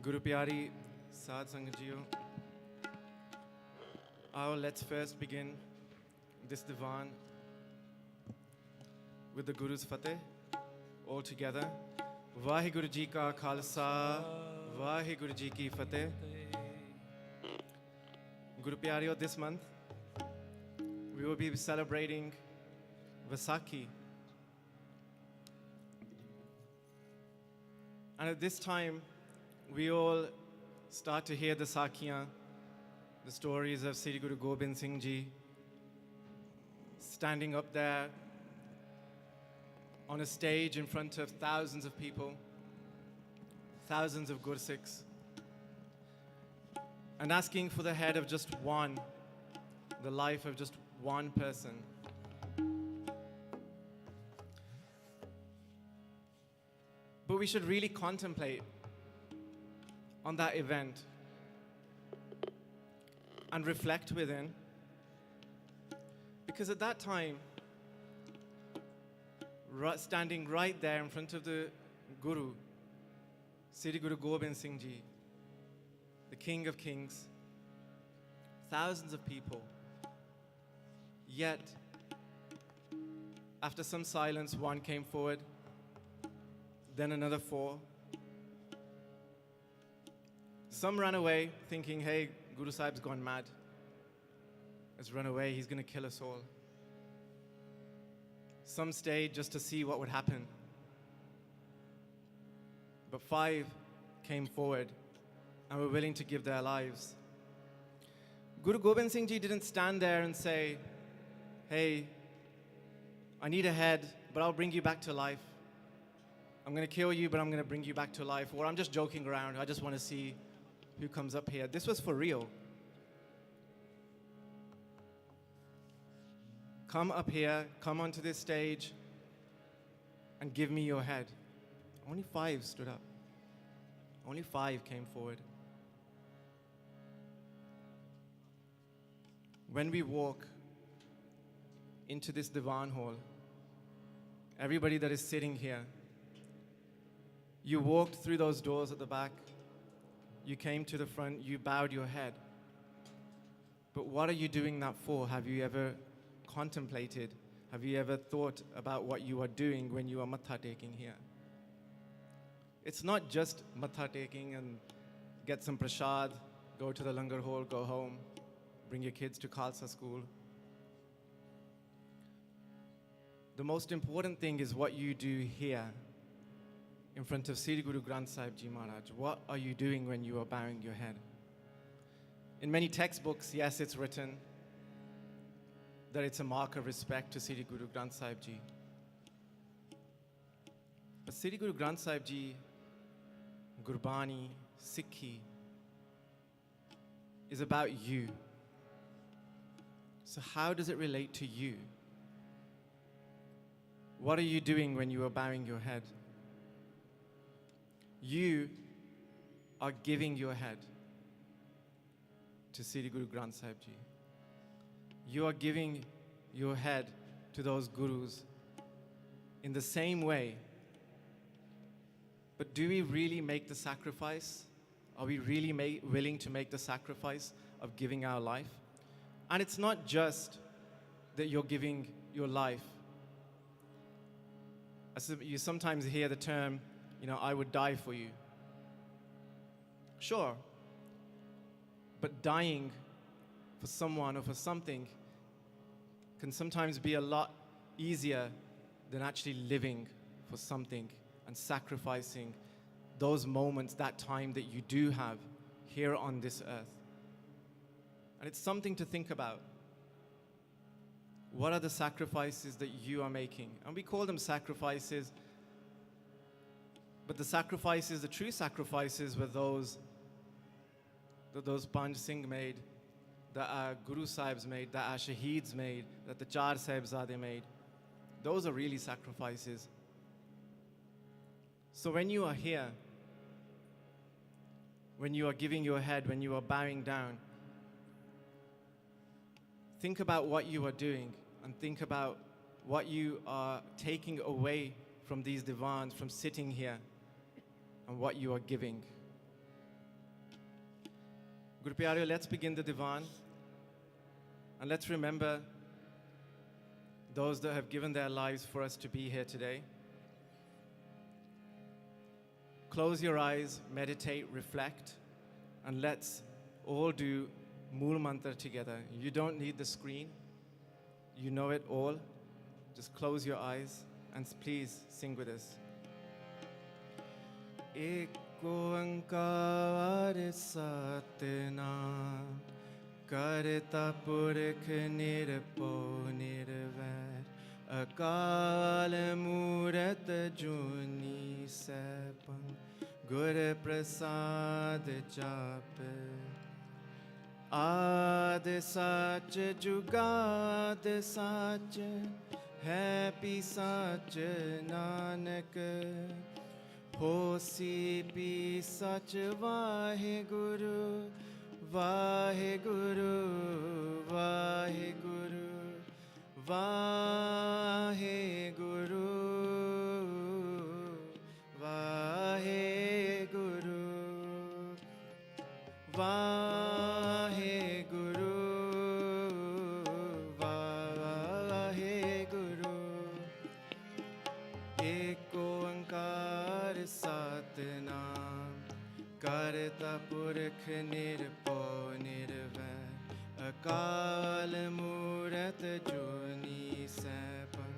Guru Pyari Sadh Sangat Jiyo. Let's first begin this Diwan with the Guru's Fateh all together. Vaheguru Ji Ka Khalsa, Vaheguru Ji Ki Fateh. Guru Pyareo, this month we will be celebrating Vaisakhi. And at this time, we all start to hear the Sakhiyan, the stories of Sri Guru Gobind Singh Ji standing up there on a stage in front of thousands of people, thousands of Gursikhs, and asking for the head of just one, the life of just one person. But we should really contemplate on that event and reflect within, because at that time, standing right there in front of the Guru, Sri Guru Gobind Singh Ji, the King of Kings, thousands of people, yet after some silence, one came forward, then another four. Some ran away thinking, hey, Guru Sahib's gone mad. Let's run away, he's going to kill us all. Some stayed just to see what would happen. But 5 came forward and were willing to give their lives. Guru Gobind Singh Ji didn't stand there and say, hey, I need a head, but I'll bring you back to life. I'm going to kill you, but I'm going to bring you back to life. Or I'm just joking around. I just want to see who comes up here. This was for real. Come up here, come onto this stage, and give me your head. Only 5 stood up. Only 5 came forward. When we walk into this Diwan hall, everybody that is sitting here, you walked through those doors at the back, you came to the front, you bowed your head. But what are you doing that for? Have you ever contemplated? Have you ever thought about what you are doing when you are matha taking here? It's not just matha taking and get some prasad, go to the langar hall, go home, bring your kids to Khalsa school. The most important thing is what you do here in front of Sri Guru Granth Sahib Ji Maharaj. What are you doing when you are bowing your head? In many textbooks, yes, it's written that it's a mark of respect to Sri Guru Granth Sahib Ji. But Sri Guru Granth Sahib Ji, Gurbani, Sikhi, is about you. So how does it relate to you? What are you doing when you are bowing your head? You are giving your head to Sri Guru Granth Sahib Ji. You are giving your head to those gurus in the same way. But do we really make the sacrifice? Are we really willing to make the sacrifice of giving our life? And it's not just that you're giving your life. You sometimes hear the term, I would die for you. Sure. But dying for someone or for something can sometimes be a lot easier than actually living for something and sacrificing those moments, that time that you do have here on this earth. And it's something to think about. What are the sacrifices that you are making? And we call them sacrifices, but the sacrifices, the true sacrifices, were those that those Panj Singh made, that our Guru Sahibs made, that our Shaheeds made, that the Char Sahibzade made. Those are really sacrifices. So when you are here, when you are giving your head, when you are bowing down, think about what you are doing and think about what you are taking away from these divans, from sitting here, and what you are giving. Guru Pyareo, let's begin the Diwan. And let's remember those that have given their lives for us to be here today. Close your eyes, meditate, reflect, and let's all do Mool Mantra together. You don't need the screen. You know it all. Just close your eyes and please sing with us. Ek oankar Satnam Karta Purakh Nirpo Nirvair Akal Murat Juni Sapam Gur Prasad Jap Ad Sach Jugad Sach Happy Sach Nanak Hosi Pi Sach Vaheguru Vaheguru Vaheguru Vaheguru Vaheguru Vaheguru Vaheguru Ek oankar Satnam Karta Purakh Nirpo Nirvair Akal Murat Juni Sapam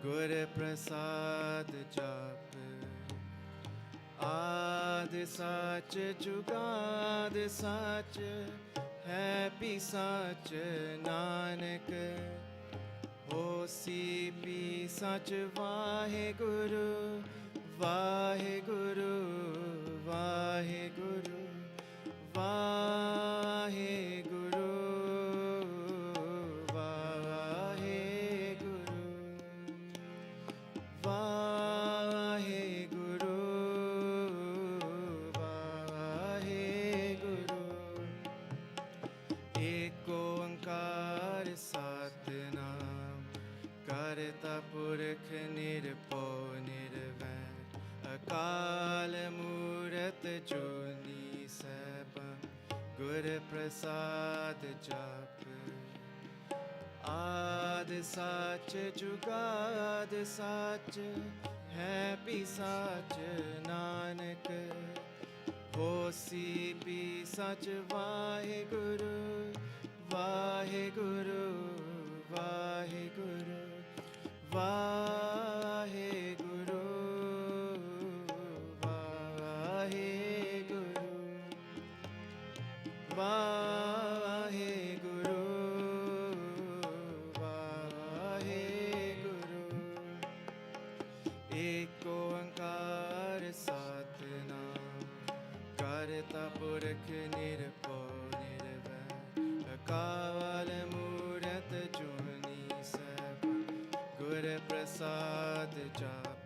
Gur Prasad Jap Ad Sach Jugad Sach Happy Sach Nanak Hosi Pi Sach Vaheguru Vaheguru Vaheguru Vaheguru Vaheguru Vaheguru Vaheguru Ek oankar Satnam Karta Purakh Nirpo Nirvair Akal Murat Juni Sapam Gur Prasad Jap Ad Sach Jugad Sach Happy Sach Nanak Hosi Pi Sach Vaheguru Vaheguru Vaheguru Vaheguru Vaheguru Vaheguru Vaheguru Ek oankar Satnam Karta Purakh Nirpo Nirvair Akal Murat Juni Sapam Gur Prasad Jap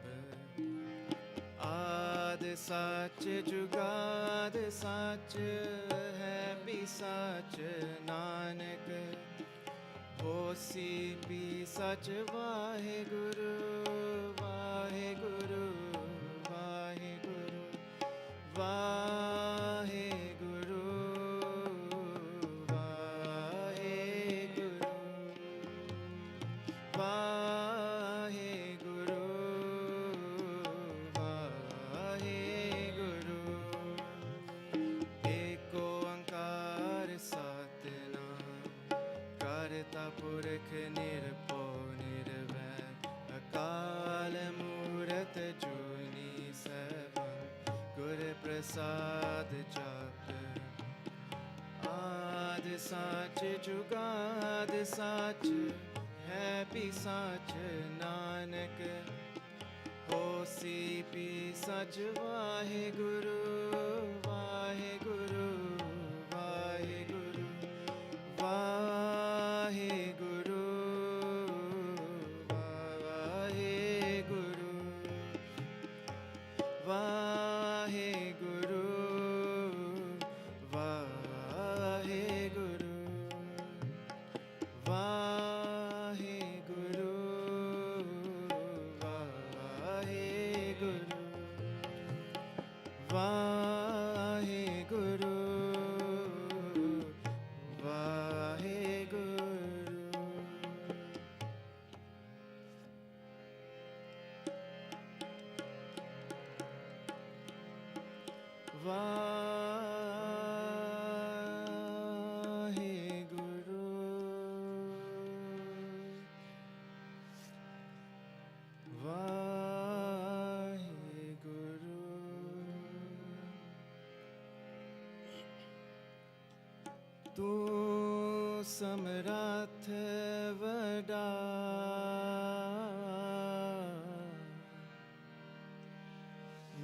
Ad Sach Jugad Sach Happy Sach Nanak Hosi Pi Sach Vaheguru Vaheguru Vaheguru Vaheguru Vaheguru Vaheguru Vaheguru Ek oankar Satnam Karta Purakh Nirpo Nirvair Akal Murat Juni Sapam Gur Prasad Jap Ad Sach Jugad Sach Happy Sach Nanak Hosi Pi Sach Vaheguru Vaheguru Vaheguru Vaheguru Vaheguru Vaheguru Vaheguru Vaheguru Vaheguru Vaheguru Waheguru Waheguru ਤੂੰ ਸਮਰੱਥ ਵੱਡਾ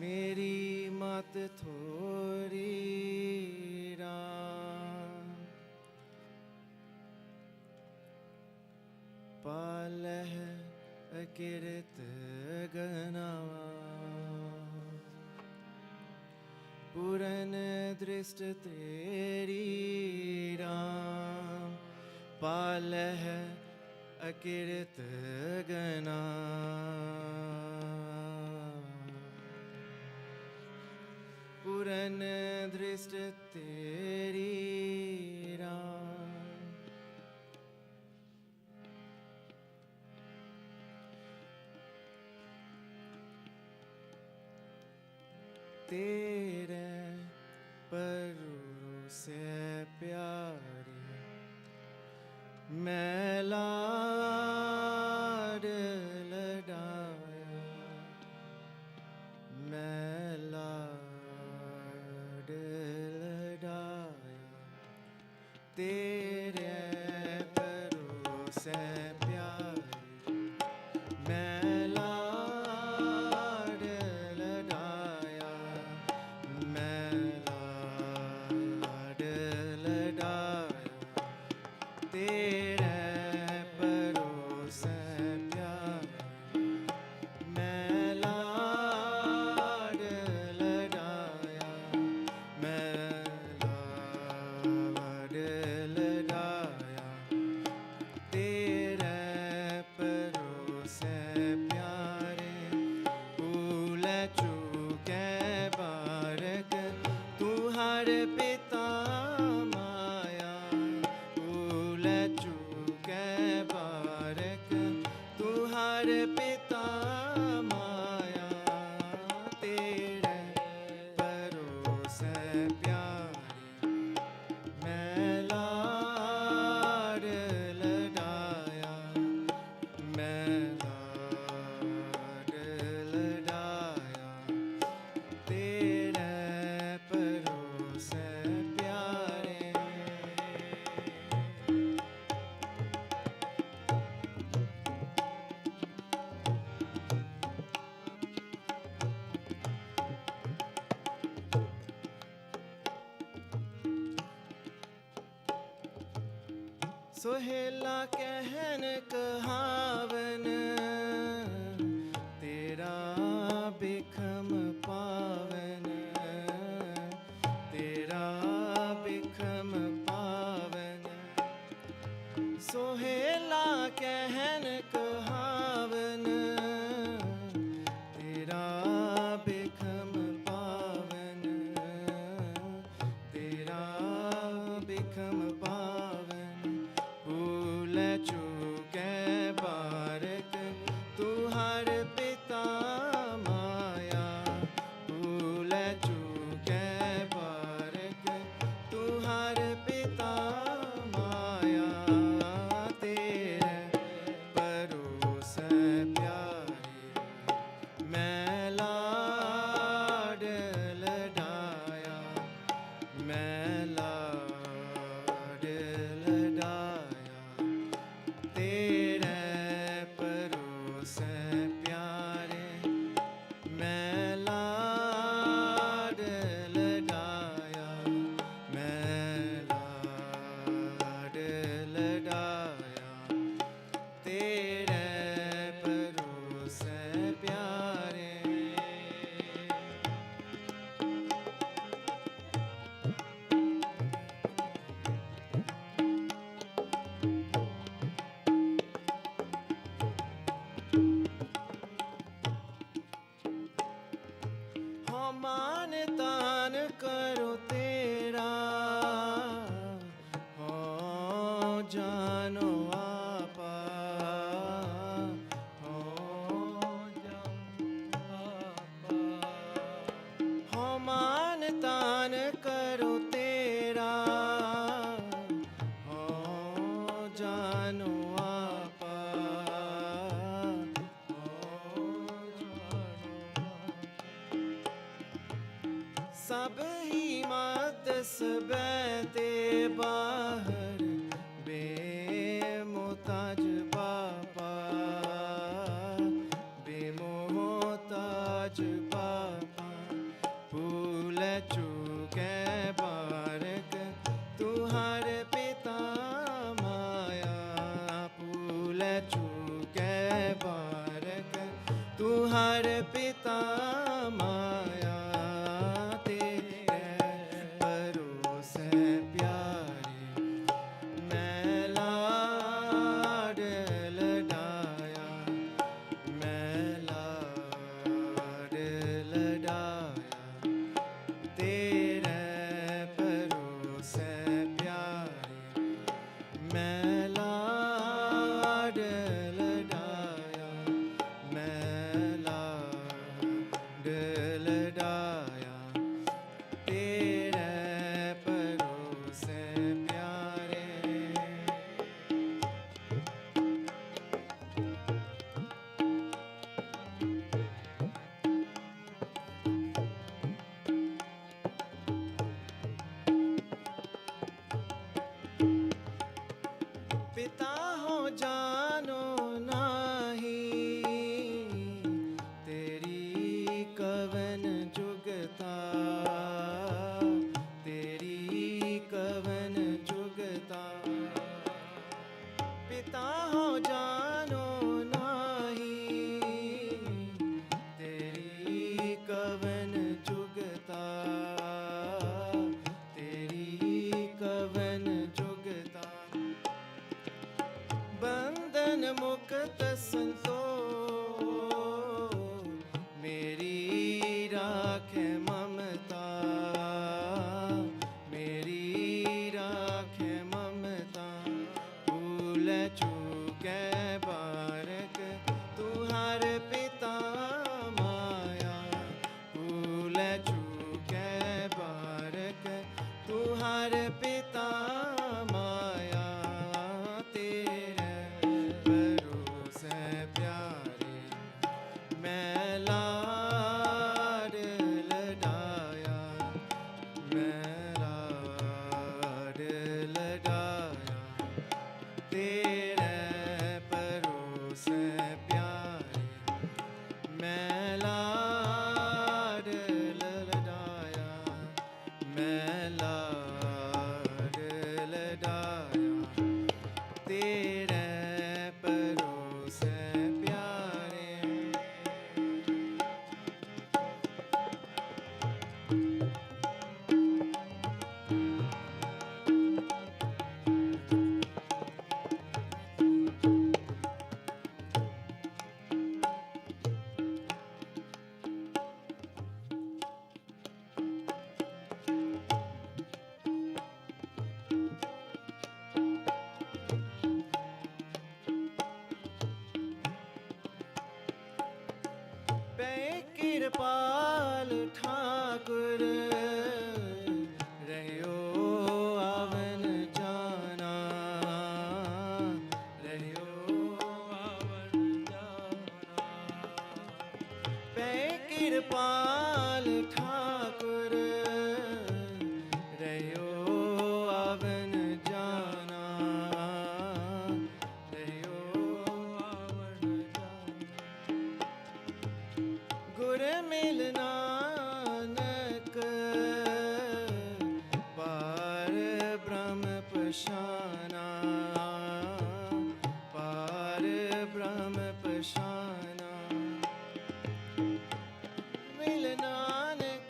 ਮੇਰੀ ਮਤ ਥੋਰੀ ਰਾਮ ਪਾਲਹਿ ਅਕਿਰਤ ਗਨਾਵਾ पूरन दृष्ट तेरी राम पालह अकिरत गना पूरन दृष्ट तेरी राम तेरे परोसे प्यारे मैं लाड लडाया मैं लाड लडाया तेरे परोसे प्यारे मैं लाड लडाया मैं लाड लडाया तेरे परोसे प्यारे मैं लाड लडाया मैं लाड लडाया तेरे परोसे प्यारे भूल चूके बारक तू हर पिता माया भूल चूके बारक तू हर पिता माया तेरे परोसे प्यारे मैं लाड लडाया मैं लाड लडाया तेरे परोसे प्यारे सोहेला कहन कहावन तेरा बिखम पावन तेरा बिखम पावन सोहेला कहन कहावन तेरा बिखम पावन तेरा बिखम पावन भूल चूके बारक तू हर पिता माया भूल चूके बारक तू हर पिता माया तेरे परोसे प्यारे मैं लाड लडाया मैं लाड लडाया तेरे परोसे प्यारे मैं लाड लडाया मैं लाड लडाया तेरे परोसे सब ही मादस बैते बाहर बेमोताज बापा बेमोताज बापा फूल चूके बारक तुहार पिता माया फूल चूके बारक तुहार पिता माया पिता हो जानो नाही तेरी कवन जुगता तेरी कवन जुगता पिता हो जानो नाही तेरी कवन जुगता तेरी कवन जुगता बंधन मुक्त संतो मेरी राखे ममता मेरी राखे ममता फूल चूके बारक तुहार पिता माया फूल चूके बारक तुहार पिता माया कृपाल ठाकुर रहियो आवन जाना रहियो आवन जाना पै कृपाल ठाकुर रहियो आवन जाना रहियो आवन जाना गुर मिल नानक पार ब्रह्म पशाना पार ब्रह्म पशाना मिल नानक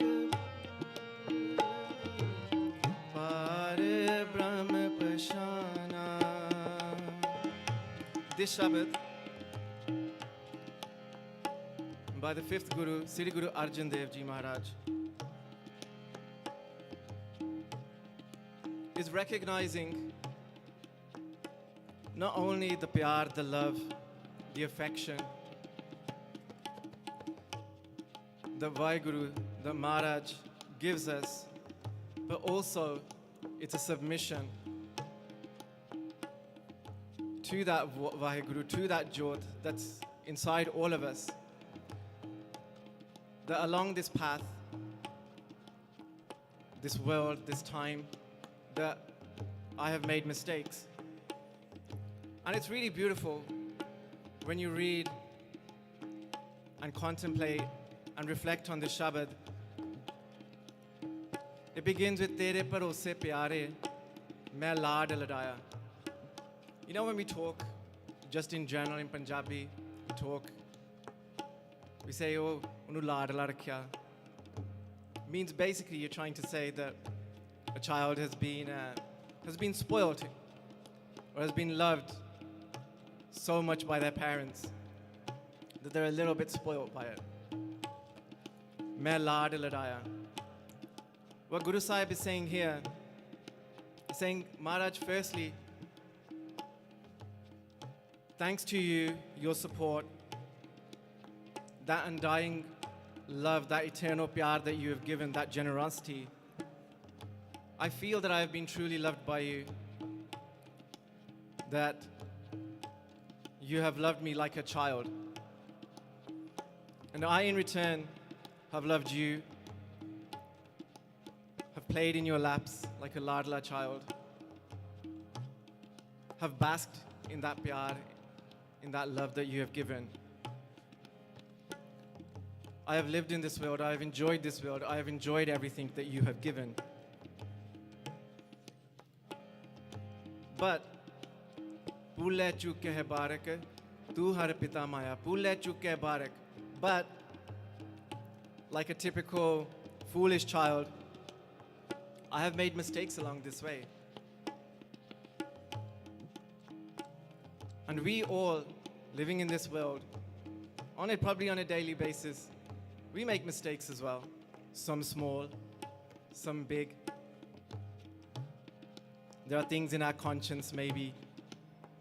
पार ब्रह्म पशाना. This Shabad by the fifth Guru, Sri Guru Arjan Dev Ji Maharaj, is recognizing not only the pyar, the love, the affection, the Vaheguru, the Maharaj gives us, but also it's a submission to that Vaheguru, to that Jyot that's inside all of us. That along this path, this world, this time, that I have made mistakes. And it's really beautiful when you read and contemplate and reflect on the Shabad. It begins with Tere Parose Pyare, Main Laad Ladaya. You know, when we talk, just in general in Punjabi, we say, oh, unu laad la rakhya. Means basically you're trying to say that a child has been spoiled or has been loved so much by their parents that they're a little bit spoiled by it. Main laad ladaya. What Guru Sahib is saying here, he's saying, Maharaj, firstly, thanks to you, your support, that undying love, that eternal pyar that you have given, that generosity, I feel that I have been truly loved by you, that you have loved me like a child. And I, in return, have loved you, have played in your laps like a ladla child, have basked in that pyar, in that love that you have given. I have lived in this world, I have enjoyed this world, I have enjoyed everything that you have given. But, Pule chuke hai barak, tu har pita maya, Pule chuke barak. But, like a typical foolish child, I have made mistakes along this way. And we all, living in this world, probably on a daily basis, we make mistakes as well. Some small, some big. There are things in our conscience maybe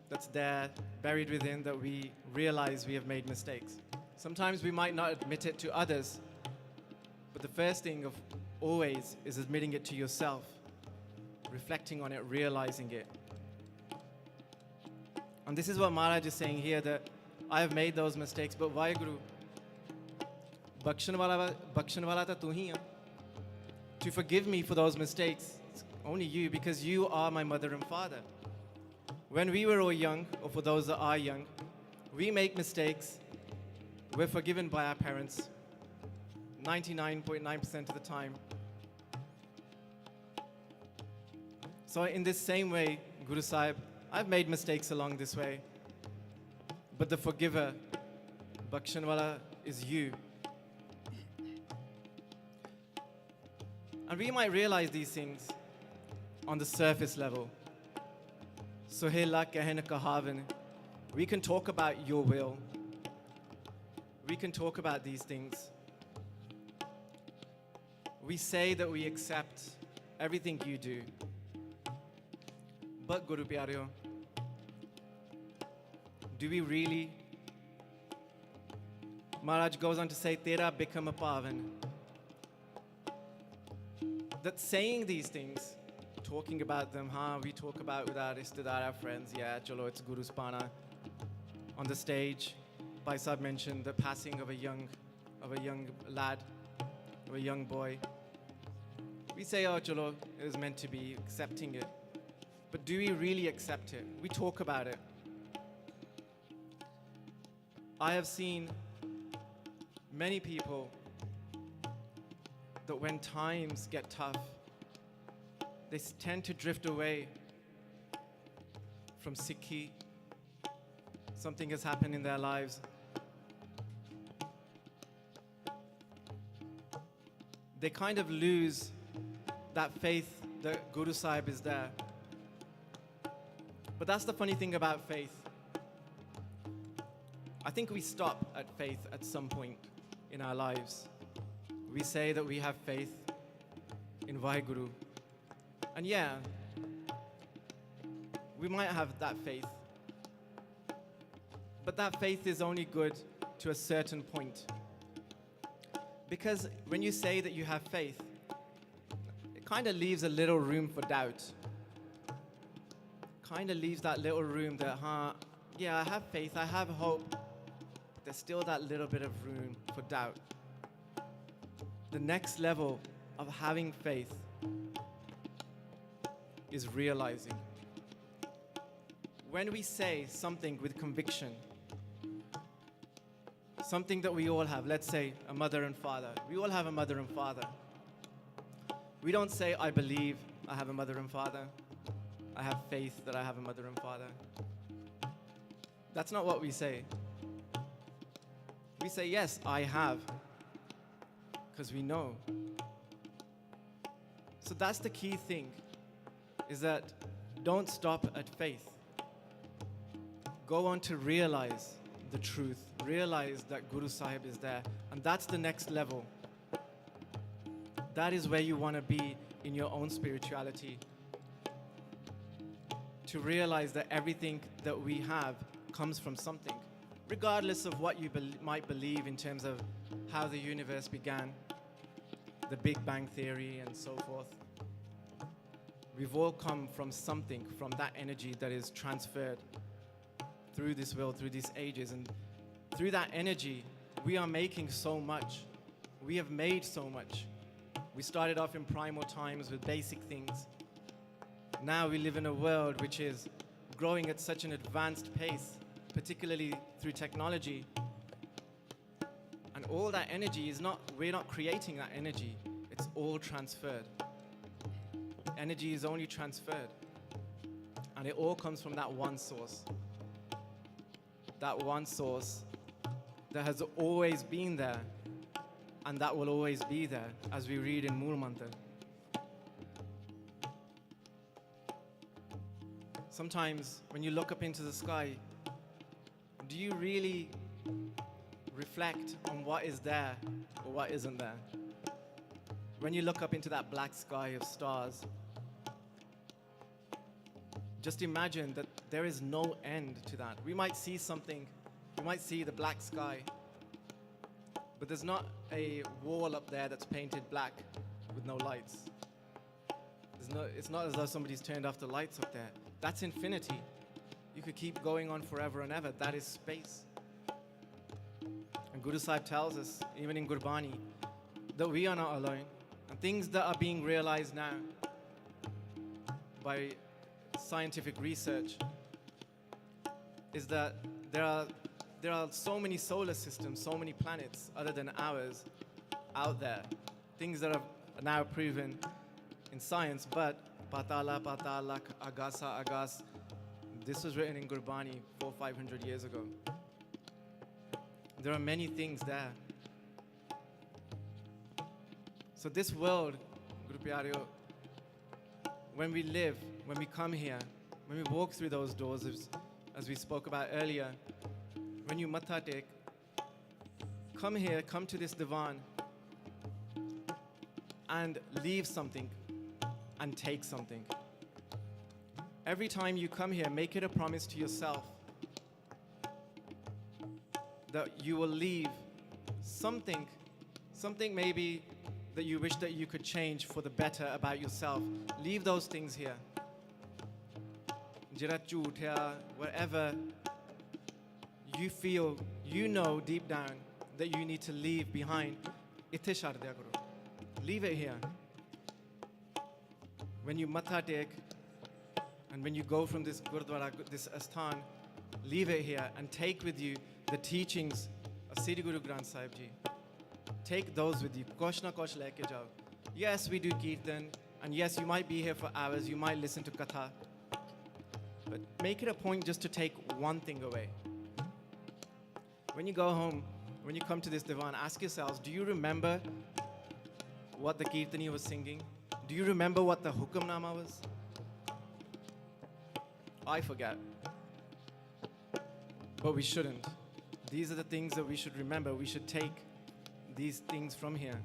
that's there, buried within, that we realize we have made mistakes. Sometimes we might not admit it to others, but the first thing of always is admitting it to yourself, reflecting on it, realizing it. And this is what Maharaj is saying here, that I have made those mistakes, but Vaheguru, Bakshan wala ta tu hi hai. To forgive me for those mistakes, it's only you, because you are my mother and father. When we were all young, or for those that are young, we make mistakes. We're forgiven by our parents 99.9% of the time. So in this same way, Guru Sahib, I've made mistakes along this way, but the forgiver, Bakshanwala, is you. And we might realize these things on the surface level. Sohela kehen kahavan. We can talk about your will. We can talk about these things. We say that we accept everything you do. But Guru Pyareo, do we really? Maharaj goes on to say, Tera bikam pavan. That saying these things, talking about them, we talk about with our ristedar, our friends, yeah, chalo, it's Guru's Pana. On the stage, Bhai Sahib mentioned the passing of a young lad, of a young boy. We say, oh, chalo, it was meant to be, accepting it. But do we really accept it? We talk about it. I have seen many people that when times get tough, they tend to drift away from Sikhi. Something has happened in their lives. They kind of lose that faith that Guru Sahib is there. But that's the funny thing about faith. I think we stop at faith at some point in our lives. We say that we have faith in Vaheguru. And yeah, we might have that faith. But that faith is only good to a certain point. Because when you say that you have faith, it kind of leaves a little room for doubt. Kind of leaves that little room that, yeah, I have faith, I have hope. There's still that little bit of room for doubt. The next level of having faith is realizing. When we say something with conviction, something that we all have, let's say a mother and father. We all have a mother and father. We don't say, I believe I have a mother and father. I have faith that I have a mother and father. That's not what we say. We say, yes, I have, because we know. So that's the key thing, is that don't stop at faith. Go on to realize the truth. Realize that Guru Sahib is there. And that's the next level. That is where you want to be in your own spirituality. To realize that everything that we have comes from something. Regardless of what you might believe in terms of how the universe began, the Big Bang Theory and so forth. We've all come from something, from that energy that is transferred through this world, through these ages. And through that energy, we are making so much. We have made so much. We started off in primal times with basic things. Now we live in a world which is growing at such an advanced pace, particularly through technology. And all that energy is not, we're not creating that energy. It's all transferred. Energy is only transferred. And it all comes from that one source. That one source that has always been there, and that will always be there, as we read in Mool Mantra. Sometimes when you look up into the sky, do you really reflect on what is there or what isn't there? When you look up into that black sky of stars, just imagine that there is no end to that. We might see something, we might see the black sky, but there's not a wall up there that's painted black with no lights. It's not as though somebody's turned off the lights up there. That's infinity. You could keep going on forever and ever. That is space. And Guru Sahib tells us, even in Gurbani, that we are not alone. And things that are being realized now by scientific research is that there are so many solar systems, so many planets other than ours out there. Things that are now proven in science, but Patala, Patalak, Agasa, Agas, this was written in Gurbani 400-500 years ago. There are many things there. So this world, Guru Pyareo, when we live, when we come here, when we walk through those doors, as we spoke about earlier, when you matha take, come here, come to this divan, and leave something and take something. Every time you come here, make it a promise to yourself that you will leave something maybe that you wish that you could change for the better about yourself. Leave those things here. Jira jhoot hai, whatever you feel, you know deep down that you need to leave behind, itthe chhad diya karo. Leave it here. When you matha take, and when you go from this Gurdwara, this Asthan, leave it here and take with you the teachings of Sri Guru Granth Sahib Ji. Take those with you. Kosh na kosh leke jao. Yes, we do Kirtan, and yes, you might be here for hours, you might listen to Katha, but make it a point just to take one thing away. When you go home, when you come to this divan, ask yourselves, do you remember what the Kirtani was singing? Do you remember what the Hukamnama was? I forget. But we shouldn't. These are the things that we should remember. We should take these things from here.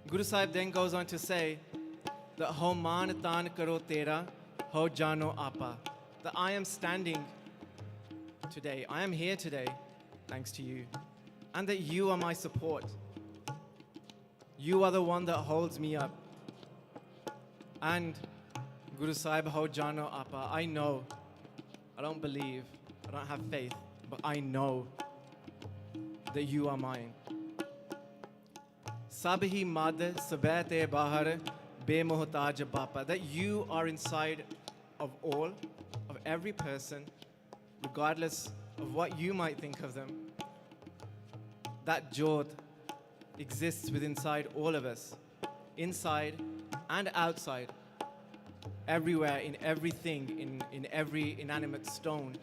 Guru Sahib then goes on to say that ho maan taan karo tera, ho jano apa. That I am standing today, I am here today, thanks to you. And that you are my support. You are the one that holds me up. And Guru Sahib ho jano apa. I know, I don't believe, I don't have faith, but I know that you are mine. Sabhi mad sabeh te bahar bemohtaj bapa. That you are inside of all, of every person, regardless of what you might think of them. That jod exists within inside all of us, inside and outside, everywhere, in everything, in every inanimate stone.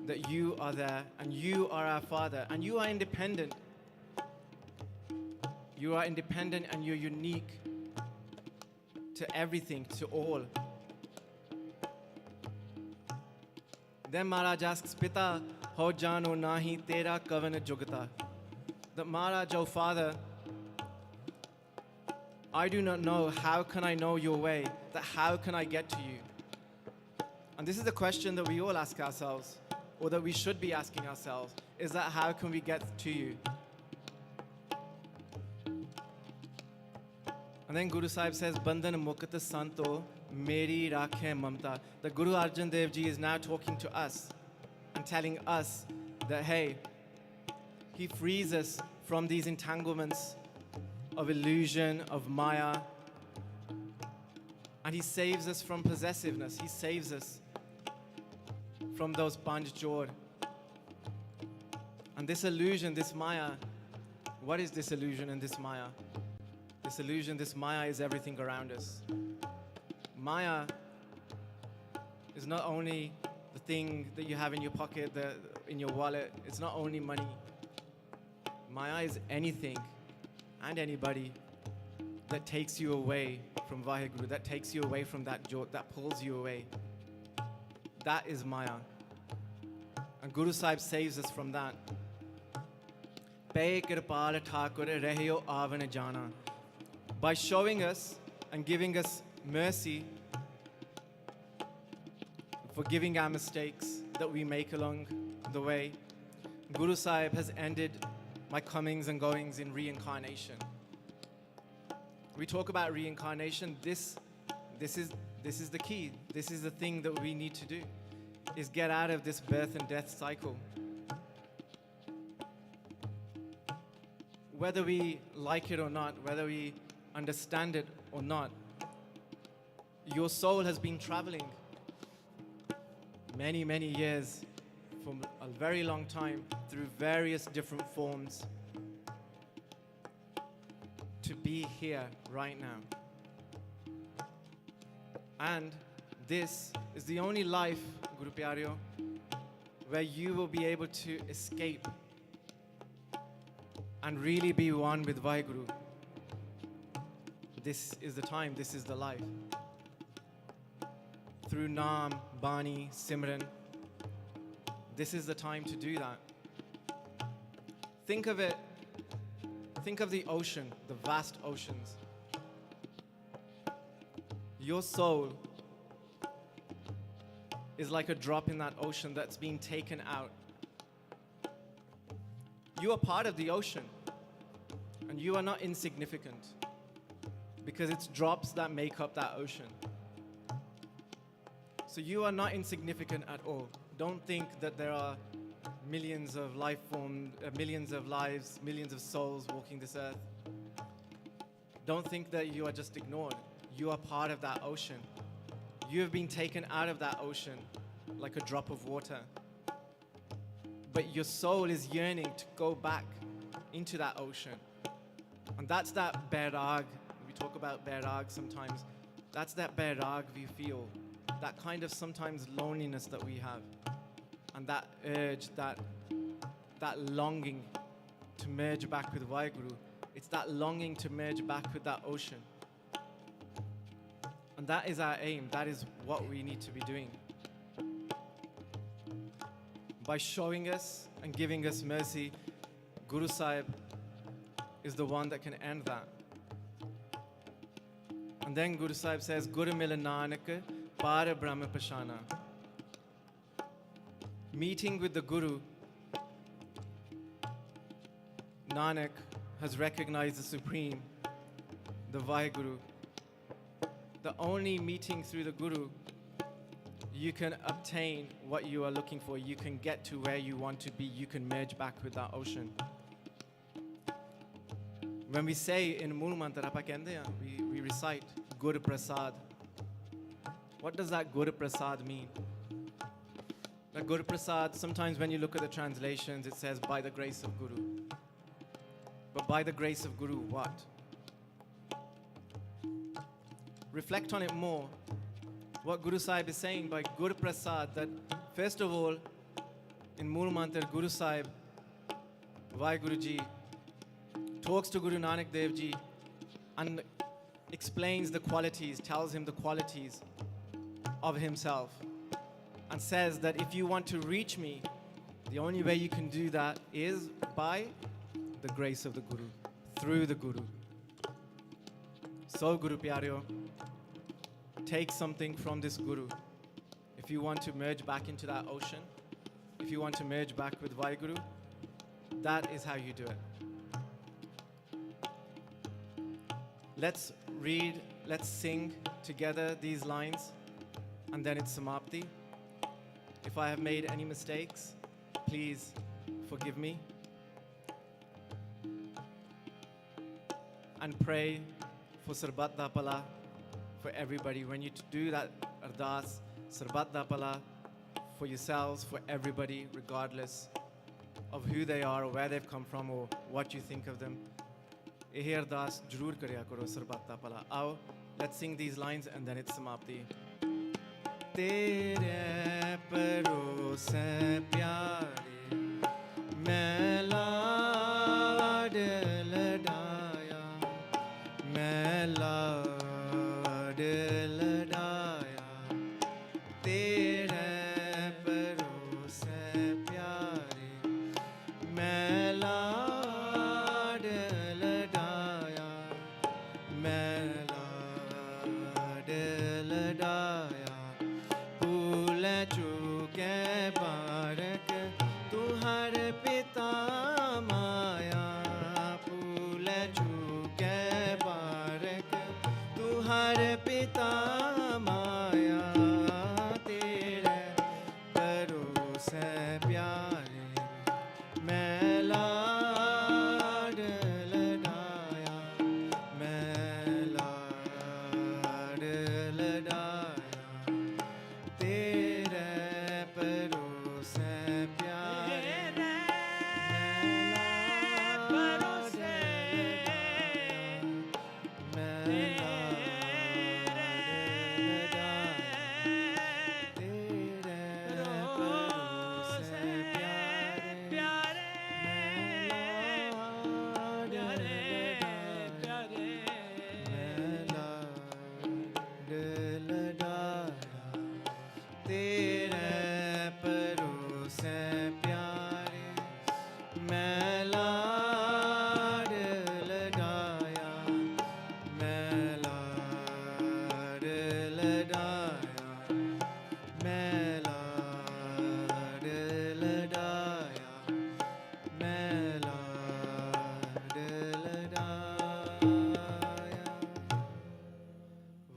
That you are there, and you are our Father, and you are independent. You are independent and you're unique to everything, to all. Then Maharaj asks, Pita, ho jano nahi tera kavan jugata. That Maharaj, oh Father, I do not know, how can I know your way? That how can I get to you? And this is the question that we all ask ourselves, or that we should be asking ourselves, is that how can we get to you? And then Guru Sahib says, Bandhan Mukta Santo Meri Rakhe Mamta. The Guru Arjan Dev Ji is now talking to us and telling us that, hey, he frees us from these entanglements of illusion, of Maya. And he saves us from possessiveness. He saves us from those Panj Jod. And this illusion, this Maya, what is this illusion and this Maya? This illusion, this Maya is everything around us. Maya is not only the thing that you have in your pocket, in your wallet. It's not only money. Maya is anything and anybody that takes you away from Vaheguru, that takes you away from that jot, that pulls you away. That is Maya. And Guru Sahib saves us from that. Pe kirpal thakur rahyo avan jana. By showing us and giving us mercy, forgiving our mistakes that we make along the way, Guru Sahib has ended my comings and goings in reincarnation. We talk about reincarnation. This is the key. This is the thing that we need to do, is get out of this birth and death cycle. Whether we like it or not, whether we understand it or not, your soul has been traveling many, many years, for a very long time, through various different forms, to be here right now. And this is the only life, Guru Pyareo, where you will be able to escape and really be one with Vaheguru. This is the time, this is the life. Through Naam, Bani, Simran, this is the time to do that. Think of it, think of the ocean, the vast oceans. Your soul is like a drop in that ocean that's being taken out. You are part of the ocean, and you are not insignificant, because it's drops that make up that ocean. So you are not insignificant at all. Don't think that there are millions of life forms, millions of lives, millions of souls walking this earth. Don't think that you are just ignored. You are part of that ocean. You have been taken out of that ocean like a drop of water. But your soul is yearning to go back into that ocean. And that's that bairag. We talk about bairag sometimes. That's that bairag we feel. That kind of sometimes loneliness that we have. And that urge, that longing to merge back with Vaheguru. It's that longing to merge back with that ocean. And that is our aim. That is what we need to be doing. By showing us and giving us mercy, Guru Sahib is the one that can end that. And then Guru Sahib says, Guru Mila Nanak Para Brahma Pashana. Meeting with the Guru, Nanak has recognized the Supreme, the Vaheguru. The only meeting through the Guru, you can obtain what you are looking for. You can get to where you want to be. You can merge back with that ocean. When we say in Mool Mantra, we recite Gur Prasad. What does that Gur Prasad mean? That Gur Prasad, sometimes when you look at the translations, it says by the grace of Guru. But by the grace of Guru, what? Reflect on it more. What Guru Sahib is saying by Gur Prasad, that first of all, in Mool Mantra, Guru Sahib, Vaheguru Ji, talks to Guru Nanak Dev Ji and explains the qualities, tells him the qualities of himself, and says that if you want to reach me, the only way you can do that is by the grace of the Guru, through the Guru. So Guru Pyareo, take something from this Guru. If you want to merge back into that ocean, if you want to merge back with Vaheguru, that is how you do it. Let's read, let's sing together these lines, and then it's Samapti. If I have made any mistakes, please forgive me. And pray for Sarbat Da Pala for everybody. When you do that ardas, Sarbat Da Pala for yourselves, for everybody, regardless of who they are or where they've come from or what you think of them. Ehe ardas jarur karya karo Sarbat Da Pala. Aao, let's sing these lines and then it's Samapti. Tere parose pyare main laad ladaya, main laad ladaya. Tere parose pyare main laad ladaya, main laad ladaya. चुके बारक तुहर पिता माया, फूल चुके बारक तुहर पिता माया। तेरे भरोसे प्यारे मैं लाड लडाया, मैं लाड लडाया।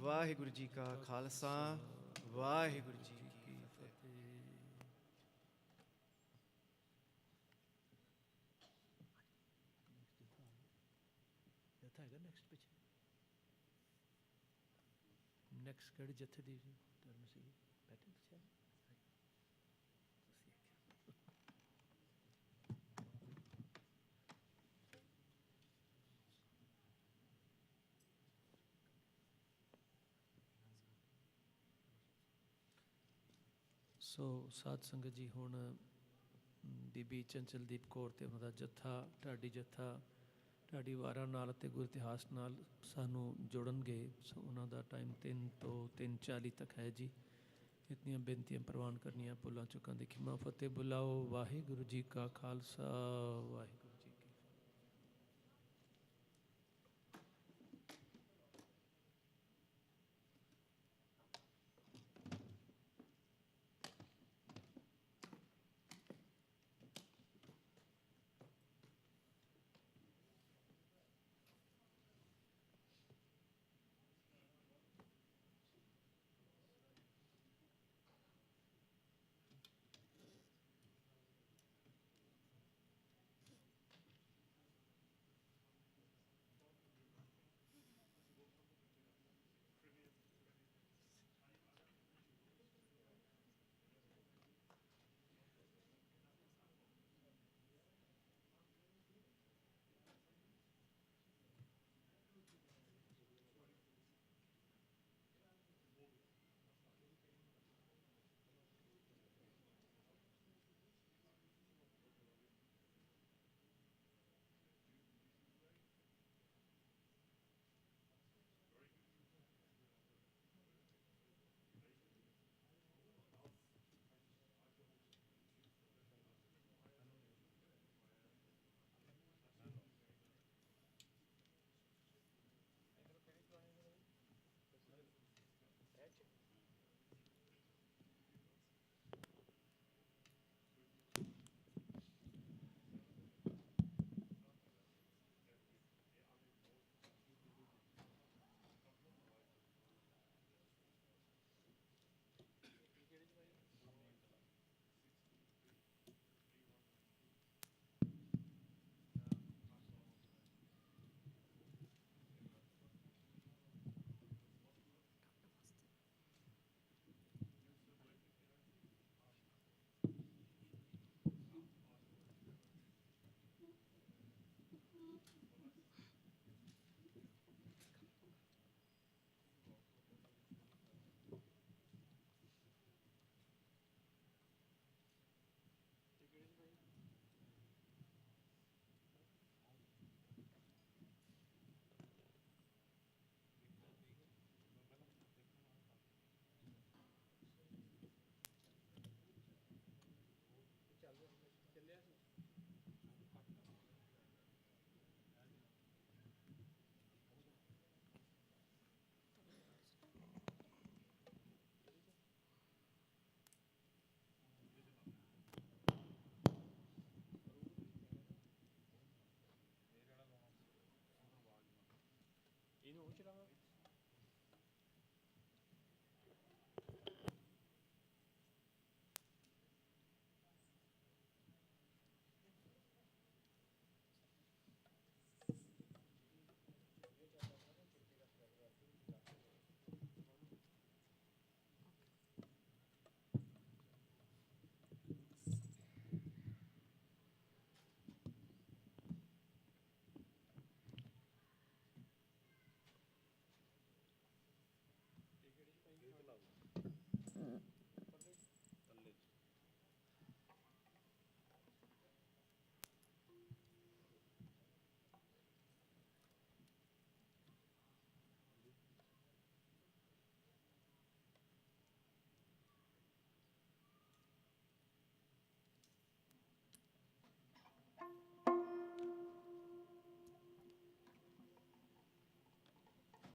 वाहिगुरु जी का खालसा, वाहिगुरु जी की फतेह। नेक्स्ट केड़ी जत्थे दी धर्म सी बैठे पिछे सो साध संगत जी हुण बीबी चंचलदीप कौर ते उन्हां दा जत्था ढाडी जत्था ढाडी वारां नाल ते गुर इतिहास नाल सानू जोड़नगे। सो उन्हां दा टाइम 3 तो 3:40 तक है जी। इतनियां बेनतियां प्रवान करनियां, भुलां चुकां दी खिमा फतेह बुलाओ। वाहिगुरु जी का खालसा, वाहिगुरु।